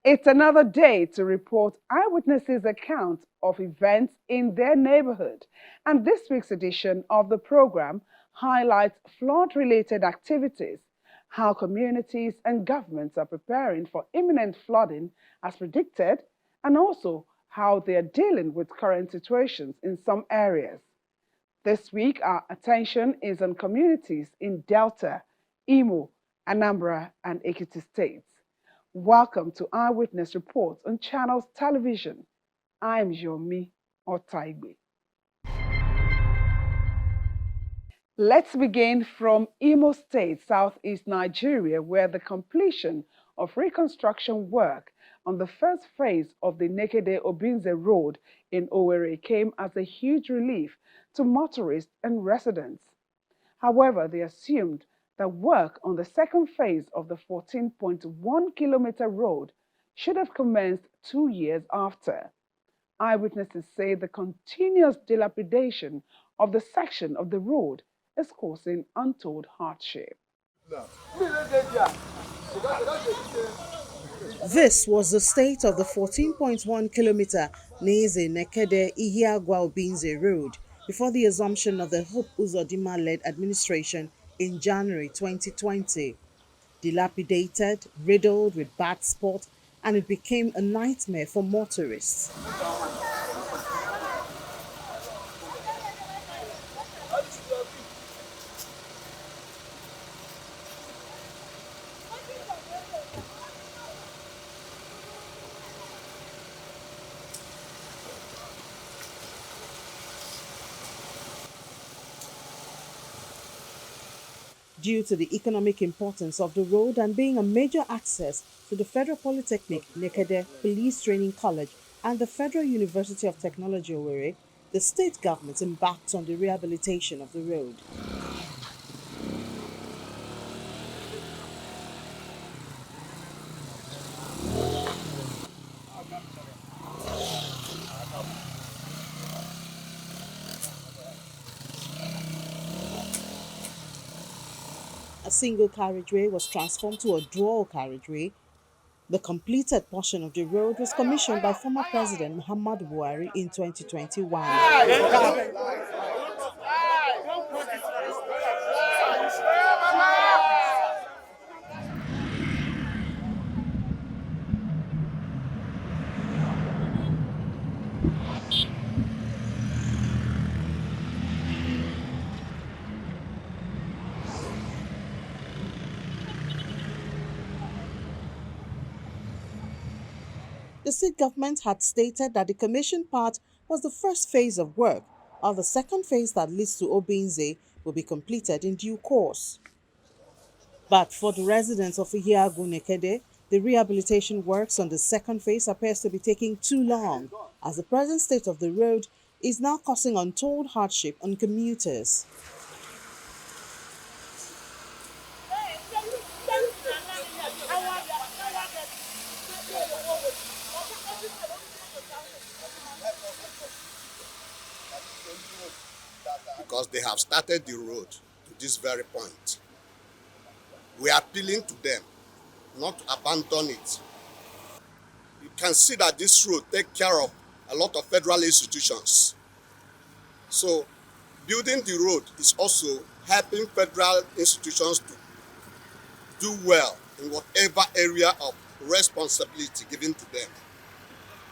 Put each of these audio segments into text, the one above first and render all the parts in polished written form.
It's another day to report eyewitnesses' accounts of events in their neighborhood. And this week's edition of the program highlights flood-related activities, how communities and governments are preparing for imminent flooding as predicted, and also how they are dealing with current situations in some areas. This week, our attention is on communities in Delta, Imo, Anambra, and Ekiti states. Welcome to Eyewitness Reports on Channels Television. I'm Yomi Otaigbe. Let's begin from Imo State, southeast Nigeria, where the completion of reconstruction work on the first phase of the Nekede Obinze Road in Owerri came as a huge relief to motorists and residents. However, they assumed that work on the second phase of the 14.1-kilometer road should have commenced 2 years after. Eyewitnesses say the continuous dilapidation of the section of the road is causing untold hardship. This was the state of the 14.1-kilometer Neze Nekede Ihiagwa Obinze Road before the assumption of the Hope Uzodinma-led administration in January 2020. Dilapidated, riddled with bad spots, and it became a nightmare for motorists. Due to the economic importance of the road and being a major access to the Federal Polytechnic Nekede Police Training College and the Federal University of Technology Owerri, the state government embarked on the rehabilitation of the road. A single carriageway was transformed to a dual carriageway. The completed portion of the road was commissioned by former President Muhammadu Buhari in 2021. The state government had stated that the commissioned part was the first phase of work, while the second phase that leads to Obinze will be completed in due course. But for the residents of Ihiagu Nekede, the rehabilitation works on the second phase appears to be taking too long, as the present state of the road is now causing untold hardship on commuters. Because they have started the road to this very point. We are appealing to them not to abandon it. You can see that this road takes care of a lot of federal institutions. So building the road is also helping federal institutions to do well in whatever area of responsibility given to them.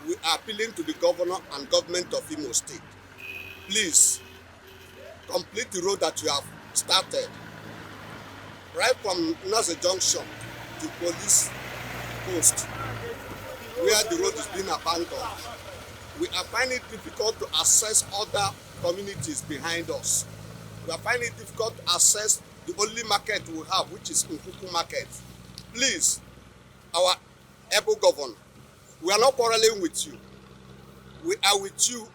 We are appealing to the governor and government of Imo State. Please complete the road that you have started, right from Naze Junction to police post, where the road is being abandoned. We are finding it difficult to access other communities behind us. We are finding it difficult to access the only market we have, which is Nkuku Market. Please, our able governor, we are not quarreling with you. We are with you.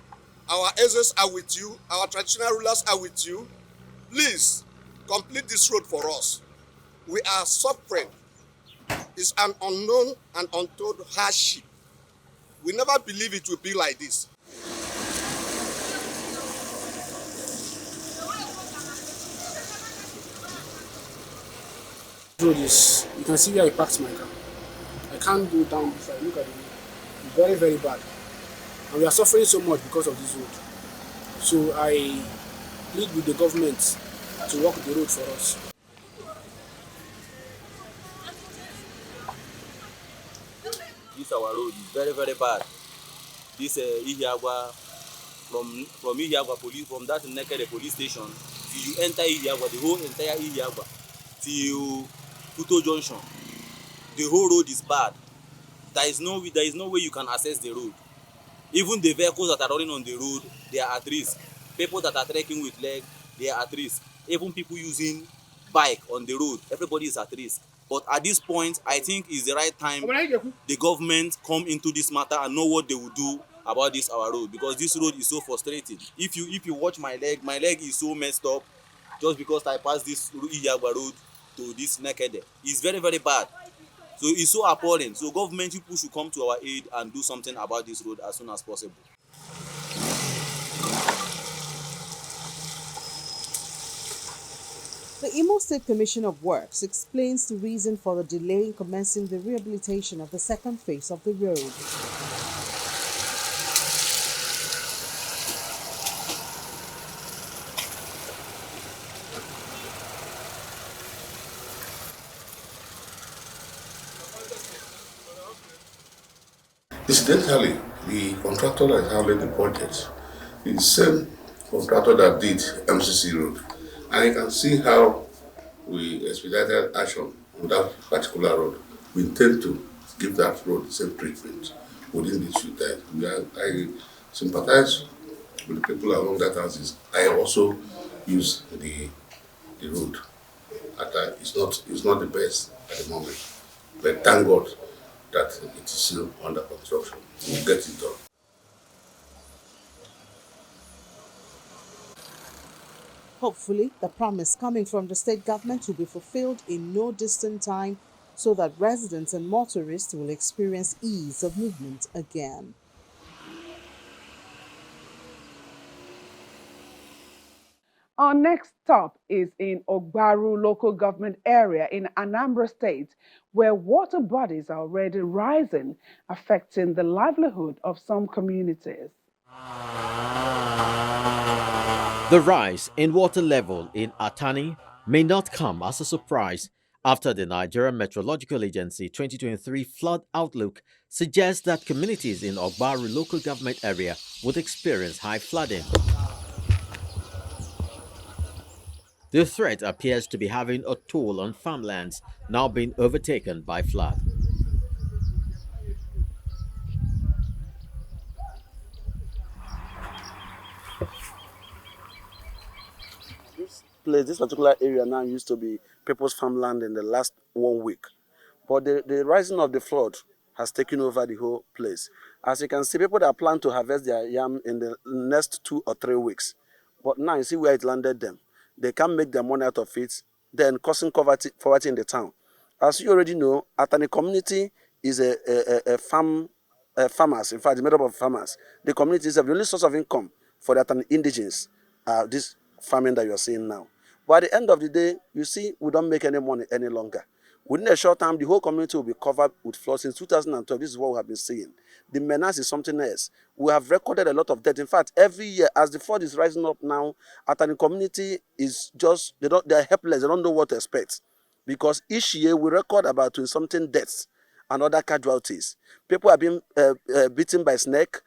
Our elders are with you. Our traditional rulers are with you. Please, complete this road for us. We are suffering. It's an unknown and untold hardship. We never believe it will be like this. Road is, you can see where I parked my car. I can't go down this side. Look at the road. It's very, very bad. And we are suffering so much because of this road. So I plead with the government to work the road for us. This our road is very, very bad. This Ihiagwa, from Ihiagwa police, from that naked police station, till you enter Ihiagwa, the whole entire Ihiagwa, till Kuto Junction, the whole road is bad. There is no way you can access the road. Even the vehicles that are running on the road, they are at risk. People that are trekking with leg, they are at risk. Even people using bike on the road, everybody is at risk. But at this point, I think it's the right time the government come into this matter and know what they will do about this our road, because this road is so frustrating. If you watch my leg is so messed up just because I passed this Iyagba road to this naked. It's very, very bad. So it's so appalling. So government people should come to our aid and do something about this road as soon as possible. The Imo State Commission of Works explains the reason for the delay in commencing the rehabilitation of the second phase of the road. Incidentally, the contractor that is handling the project is the same contractor that did MCC Road. And you can see how we expedited action on that particular road. We intend to give that road the same treatment within the 2 days. I sympathize with the people along that houses. I also use the road. It's not the best at the moment, but thank God that it is still under construction. We'll get it done. Hopefully, the promise coming from the state government will be fulfilled in no distant time so that residents and motorists will experience ease of movement again. Our next stop is in Ogbaru local government area in Anambra State, where water bodies are already rising, affecting the livelihood of some communities. The rise in water level in Atani may not come as a surprise after the Nigerian Meteorological Agency 2023 flood outlook suggests that communities in Ogbaru local government area would experience high flooding. The threat appears to be having a toll on farmlands now being overtaken by flood. This particular area now used to be people's farmland in the last 1 week. But the rising of the flood has taken over the whole place. As you can see, people that plan to harvest their yam in the next 2 or 3 weeks. But now you see where it landed them. They can't make their money out of it, then causing poverty in the town. As you already know, Atani community is a farmers. In fact, it's made up of farmers. The community is the only source of income for the Atani indigenes, this farming that you are seeing now. But at the end of the day, you see, we don't make any money any longer. Within a short time, the whole community will be covered with floods. Since 2012, this is what we have been seeing. The menace is something else. We have recorded a lot of death. In fact, every year, as the flood is rising up now, Atani community is just, they're helpless. They don't know what to expect. Because each year, we record about 20-something deaths and other casualties. People are being beaten by snake.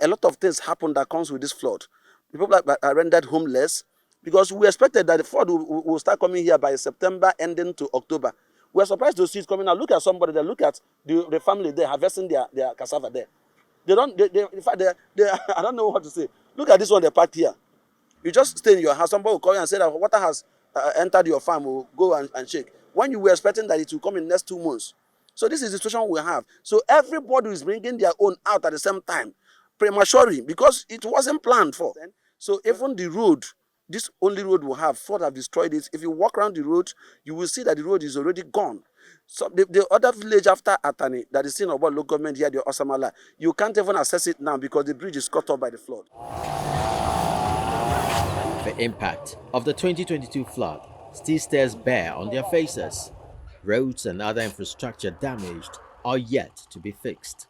A lot of things happen that comes with this flood. People are rendered homeless because we expected that the flood will start coming here by September, ending to October. We are surprised to see it coming now. Look at somebody there. Look at the family there harvesting their cassava there. In fact, I don't know what to say. Look at this one they packed here. You just stay in your house. Somebody will call you and say that water has entered your farm. Will go and shake. When you were expecting that it will come in the next 2 months. So this is the situation we have. So everybody is bringing their own out at the same time, prematurely, because it wasn't planned for. So even the road, this only road we have, flood have destroyed it. If you walk around the road, you will see that the road is already gone. So the other village after Atani, that is in our local government here, the Osamala, you can't even access it now because the bridge is cut off by the flood. The impact of the 2022 flood still stares bare on their faces. Roads and other infrastructure damaged, are yet to be fixed.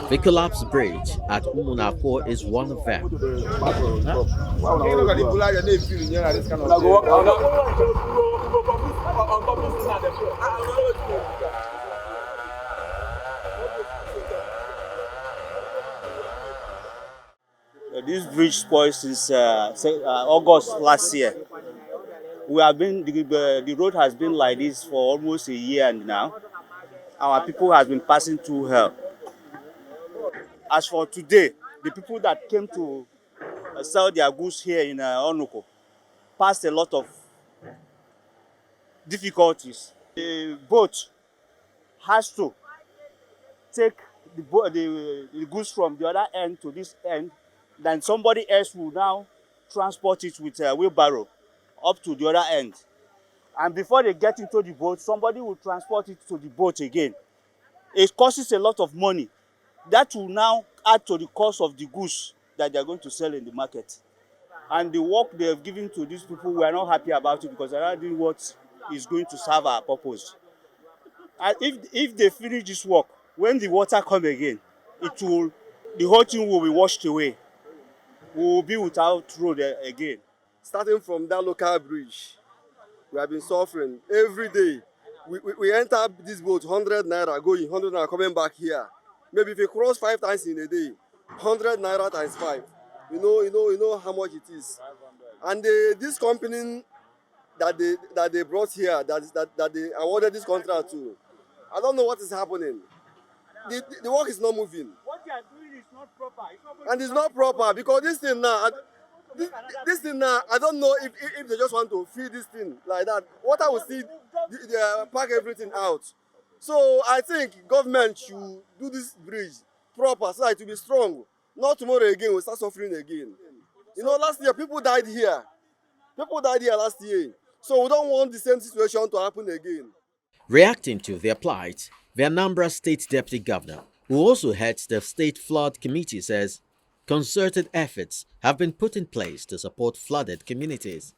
The collapsed bridge at Umunako is one of them. This bridge spoiled since August last year. We have been the road has been like this for almost a year and now. Our people has been passing through hell. As for today, the people that came to sell their goods here in Onuko passed a lot of difficulties. The boat has to take the goods from the other end to this end, then somebody else will now transport it with a wheelbarrow up to the other end. And before they get into the boat, somebody will transport it to the boat again. It costs a lot of money. That will now add to the cost of the goods that they are going to sell in the market. And the work they have given to these people, we are not happy about it because they are not doing what is going to serve our purpose. And if they finish this work, when the water comes again, the whole thing will be washed away. We will be without road again. Starting from that local bridge, we have been suffering every day. We enter this boat 100 naira going, 100 naira coming back here. Maybe if you cross 5 times in a day, 100 naira times 5. You know how much it is. And this company that they brought here, that they awarded this contract to, I don't know what is happening. The work is not moving. What they are doing is not proper. And it's not proper because this thing now, this thing now, I don't know if they just want to feed this thing like that. Water will still pack everything out. So I think government should do this bridge proper so that it will be strong. Not tomorrow again, we'll start suffering again. You know, last year people died here. People died here last year. So we don't want the same situation to happen again. Reacting to their plight, the Anambra State Deputy Governor, who also heads the State Flood Committee, says concerted efforts have been put in place to support flooded communities.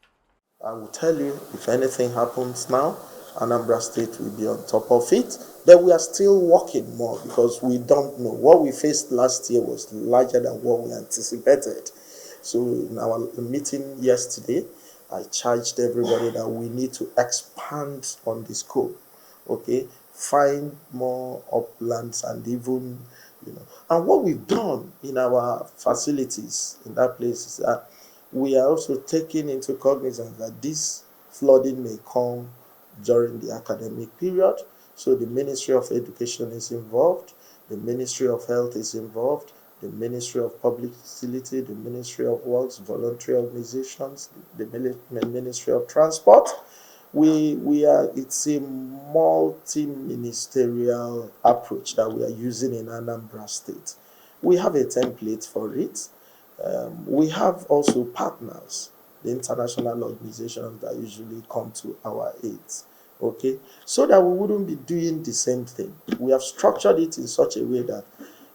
I will tell you, if anything happens now, Anambra State will be on top of it. But we are still working more because we don't know. What we faced last year was larger than what we anticipated. So in our meeting yesterday, I charged everybody that we need to expand on the scope. Okay, find more uplands and even, and what we've done in our facilities in that place is that we are also taking into cognizance that this flooding may come during the academic period. So the Ministry of Education is involved, the Ministry of Health is involved, the Ministry of Public Facility, the Ministry of Works, voluntary organizations, the Ministry of Transport. It's a multi-ministerial approach that we are using in Anambra State. We have a template for it. We have also partners, the international organizations that usually come to our aid, okay? So that we wouldn't be doing the same thing. We have structured it in such a way that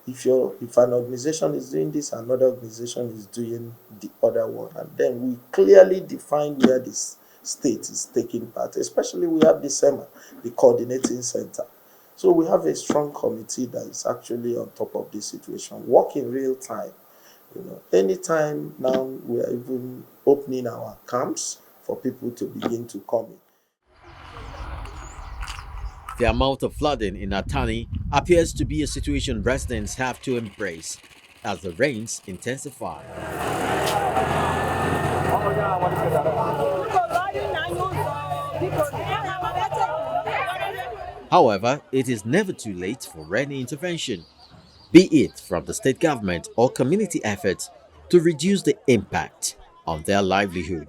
if an organization is doing this, another organization is doing the other one. And then we clearly define where this state is taking part, especially we have the SEMA, the coordinating center. So we have a strong committee that is actually on top of this situation, working real time. Anytime now we are even opening our camps for people to begin to come in. The amount of flooding in Atani appears to be a situation residents have to embrace as the rains intensify. However, it is never too late for any intervention, be it from the state government or community efforts to reduce the impact on their livelihood.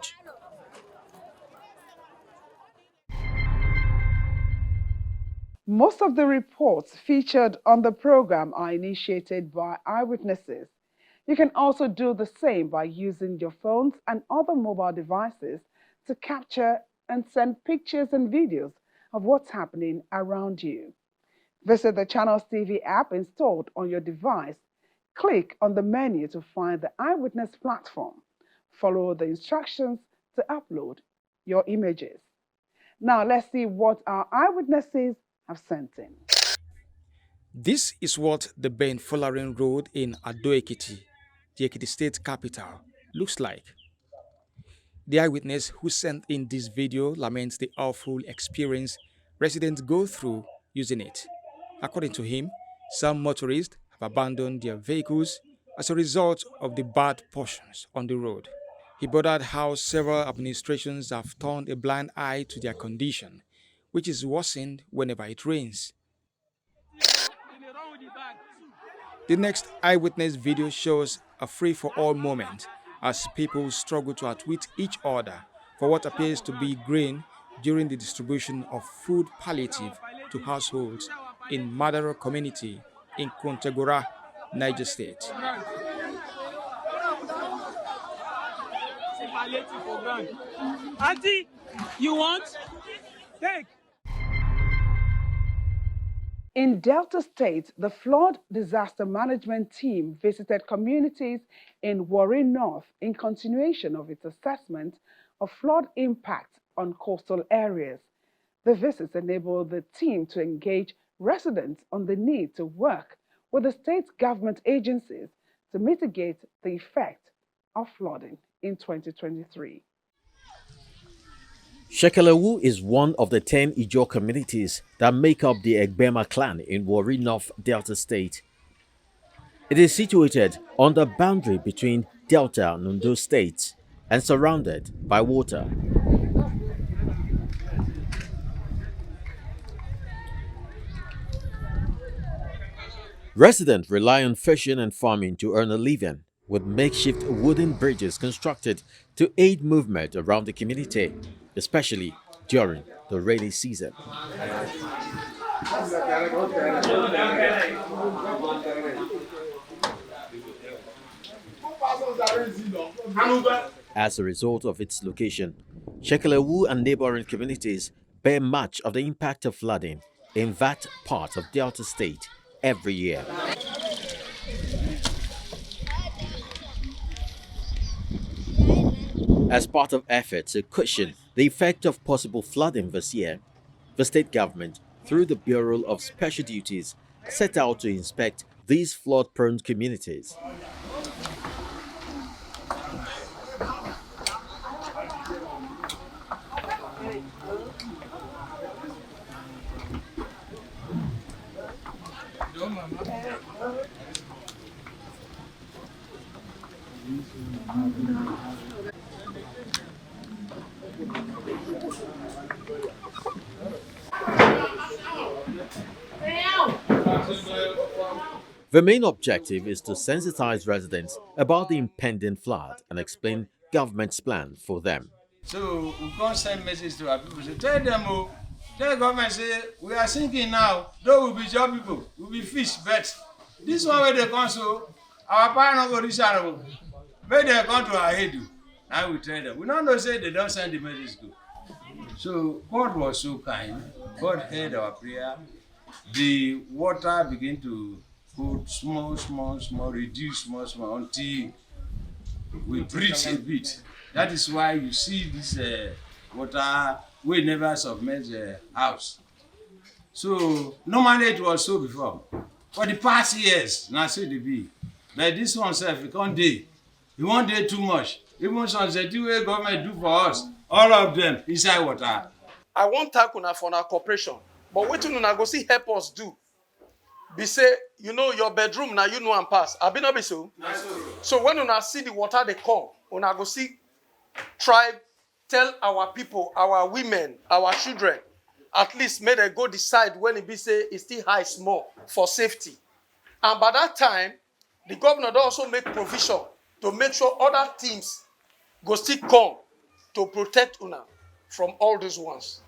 Most of the reports featured on the program are initiated by eyewitnesses. You can also do the same by using your phones and other mobile devices to capture and send pictures and videos of what's happening around you. Visit the Channels TV app installed on your device. Click on the menu to find the Eyewitness platform. Follow the instructions to upload your images. Now let's see what our eyewitnesses have sent in. This is what the Ben Folarin Road in Ado-Ekiti, the Ekiti state capital, looks like. The eyewitness who sent in this video laments the awful experience residents go through using it. According to him, some motorists have abandoned their vehicles as a result of the bad portions on the road. He bothered how several administrations have turned a blind eye to their condition, which is worsened whenever it rains. The next eyewitness video shows a free-for-all moment as people struggle to outwit each other for what appears to be grain during the distribution of food palliative to households in Madaro community in Kontagora, Niger State. Auntie, you want? Take. In Delta State, the flood disaster management team visited communities in Warri North in continuation of its assessment of flood impact on coastal areas. The visits enabled the team to engage residents on the need to work with the state government agencies to mitigate the effect of flooding in 2023. Shekelewu is one of the 10 Ijaw communities that make up the Egbema clan in Warri North, Delta State. It is situated on the boundary between Delta and Ondo states and surrounded by water. Residents rely on fishing and farming to earn a living, with makeshift wooden bridges constructed to aid movement around the community, especially during the rainy season. As a result of its location, Shekelewu and neighboring communities bear much of the impact of flooding in that part of Delta State every year. As part of efforts to cushion the effect of possible flooding this year, the state government, through the Bureau of Special Duties, set out to inspect these flood-prone communities. The main objective is to sensitize residents about the impending flood and explain government's plan for them. So we can't send message to our people. So tell them, tell government say we are sinking now. Though we be job people, we be fish, but this one where they come so our power not go reach out. Where they come to our head, now we tell them. We don't know say they don't send the message to. So God was so kind. God heard our prayer. The water began to go small, reduce small until we breach a bit. That is why you see this water will never submerge the house. So normally it was so before. For the past years, now so they be. But this one self, it can't day. It won't day too much. Even some way government do for us, all of them inside water. I won't thank una for our cooperation, but waiting una go see help us do. Be say, you know your bedroom now you know and pass. I be not be so. So when una see the water they come, una go see try tell our people, our women, our children, at least may they go decide when it be say it's still high small for safety. And by that time, the governor also make provision to make sure other teams go still come to protect una from all these ones.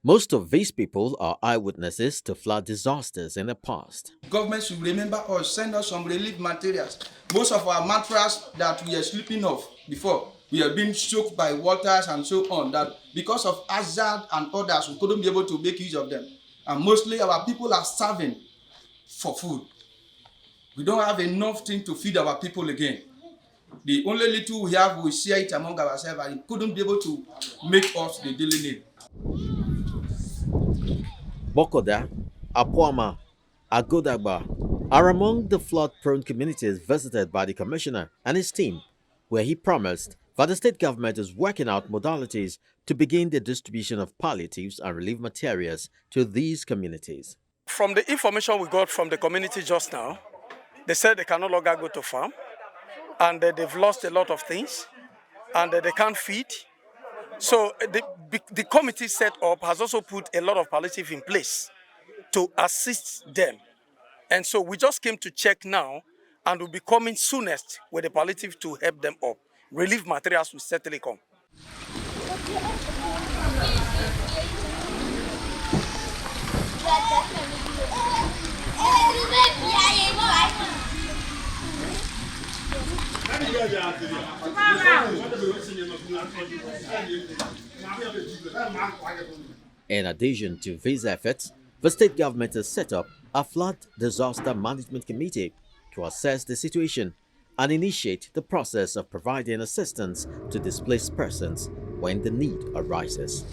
Most of these people are eyewitnesses to flood disasters in the past. Government should remember us, send us some relief materials. Most of our mattresses that we are sleeping off before, we have been soaked by waters and so on, that because of hazard and others, we couldn't be able to make use of them. And mostly our people are starving for food. We don't have enough thing to feed our people again. The only little we have, we share it among ourselves, and it couldn't be able to make us the daily need. Bokoda, Apuama, Agodagba are among the flood-prone communities visited by the commissioner and his team, where he promised that the state government is working out modalities to begin the distribution of palliatives and relief materials to these communities. From the information we got from the community just now, they said they can no longer go to farm, and they've lost a lot of things, and they can't feed. So the committee set up has also put a lot of palliative in place to assist them. And so we just came to check now, and we'll be coming soonest with the palliative to help them up. Relief materials will certainly come. In addition to these efforts, the state government has set up a flood disaster management committee to assess the situation and initiate the process of providing assistance to displaced persons when the need arises.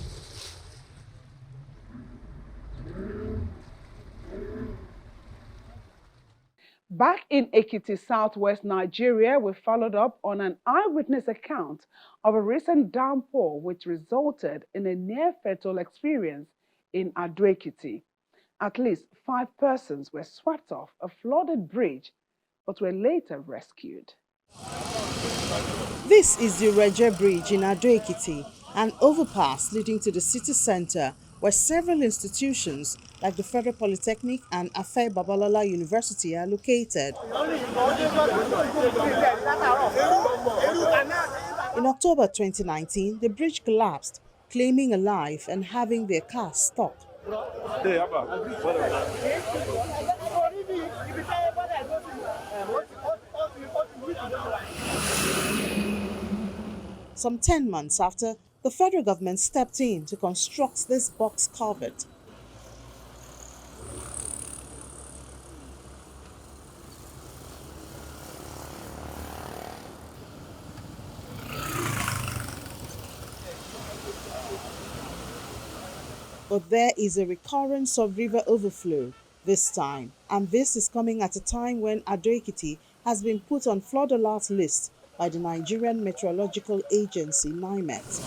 Back in Ekiti, southwest Nigeria, we followed up on an eyewitness account of a recent downpour which resulted in a near-fatal experience in Ado-Ekiti. At least 5 persons were swept off a flooded bridge but were later rescued. This is the Reje Bridge in Ado-Ekiti, an overpass leading to the city center where several institutions like the Federal Polytechnic and Afe Babalola University are located. In October 2019, the bridge collapsed, claiming a life and having their cars stopped. Some 10 months after, the federal government stepped in to construct this box culvert. But there is a recurrence of river overflow this time, and this is coming at a time when Ado-Ekiti has been put on flood alert list by the Nigerian Meteorological Agency, NIMET.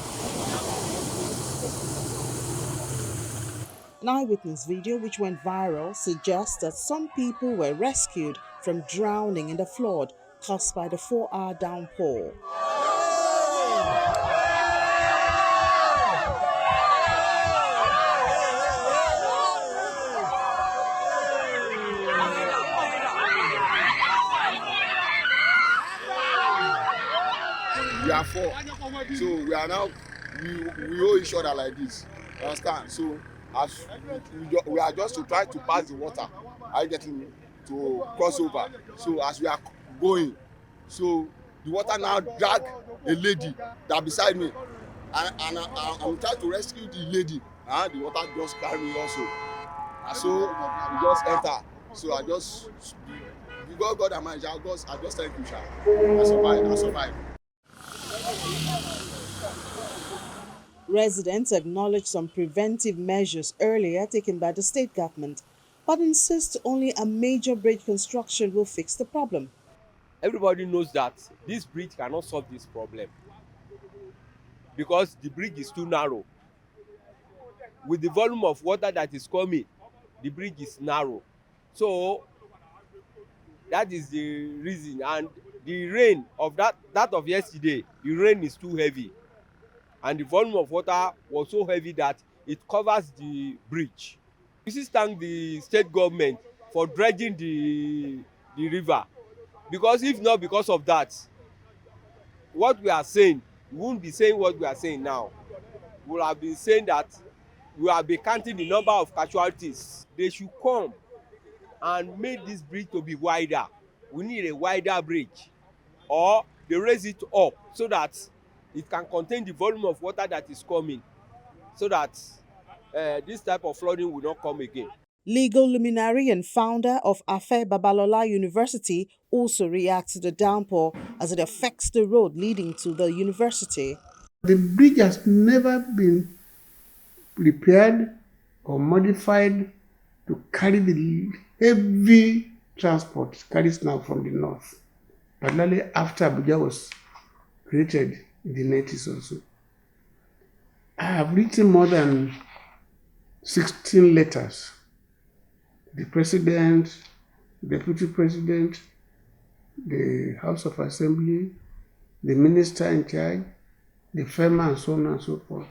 An eyewitness video which went viral suggests that some people were rescued from drowning in the flood caused by the 4-hour downpour. We are 4, so we are now we owe each other like this. You understand? So as we are just to try to pass the water, I getting me to cross over. So as we are going, so the water now drag a lady that beside me, and I'm trying to rescue the lady. The water just carry me also, and so we just enter. So I just because God and I just thank you, sir. I survived. Residents acknowledge some preventive measures earlier taken by the state government, but insist only a major bridge construction will fix the problem. Everybody knows that this bridge cannot solve this problem because the bridge is too narrow. With the volume of water that is coming, the bridge is narrow. So that is the reason. And the rain of that of yesterday, the rain is too heavy. And the volume of water was so heavy that it covers the bridge. We still thank the state government for dredging the river, because if not because of that, what we are saying, we won't be saying what we are saying now. We will have been saying that we have been counting the number of casualties. They should come and make this bridge to be wider. We need a wider bridge, or they raise it up so that it can contain the volume of water that is coming, so that this type of flooding will not come again. Legal luminary and founder of Afe Babalola University also reacts to the downpour as it affects the road leading to the university. The bridge has never been repaired or modified to carry the heavy transport carries now from the north, particularly after Abuja was created in the 90s also. I have written more than 16 letters. The president, deputy president, the House of Assembly, the minister in charge, the FEMA, and so on and so forth.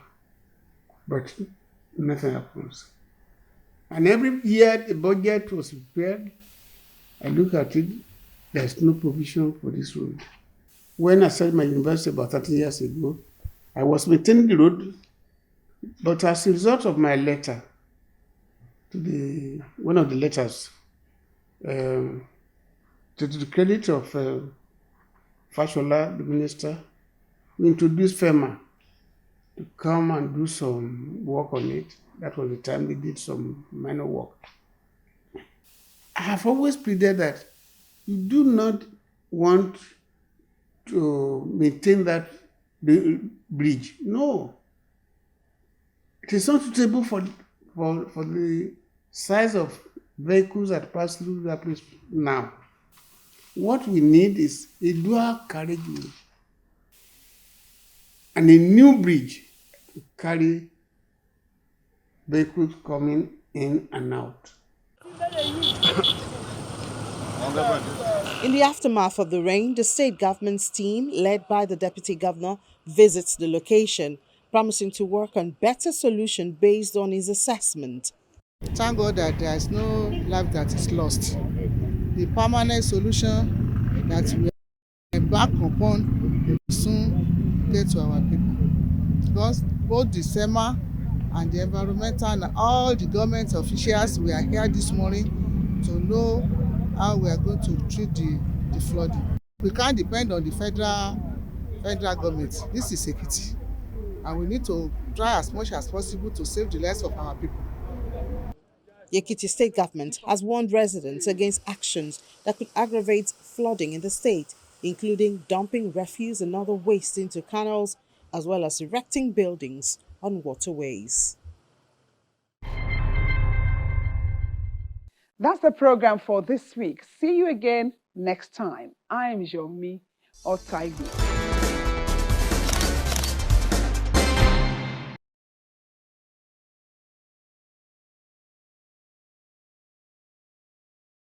But nothing happens. And every year the budget was prepared, I look at it, there's no provision for this road. When I started my university about 30 years ago, I was maintaining the road, but as a result of my letter to one of the letters, to the credit of Fashola, the minister, we introduced FEMA to come and do some work on it. That was the time we did some minor work. I have always pleaded that you do not want to maintain that bridge. No. It is not suitable for the size of vehicles that pass through that place now. What we need is a dual carriageway and a new bridge to carry vehicles coming in and out. In the aftermath of the rain, the state government's team, led by the deputy governor, visits the location, promising to work on better solution based on his assessment. Thank God that there is no life that is lost. The permanent solution that we embark upon will soon get to our people. Because both the SEMA and the environmental and all the government officials, we are here this morning to know how we are going to treat the flooding. We can't depend on the federal government. This is Ekiti, and we need to try as much as possible to save the lives of our people. The Ekiti state government has warned residents against actions that could aggravate flooding in the state, including dumping refuse and other waste into canals, as well as erecting buildings on waterways. That's the program for this week. See you again next time. I am Yomi Otaigu.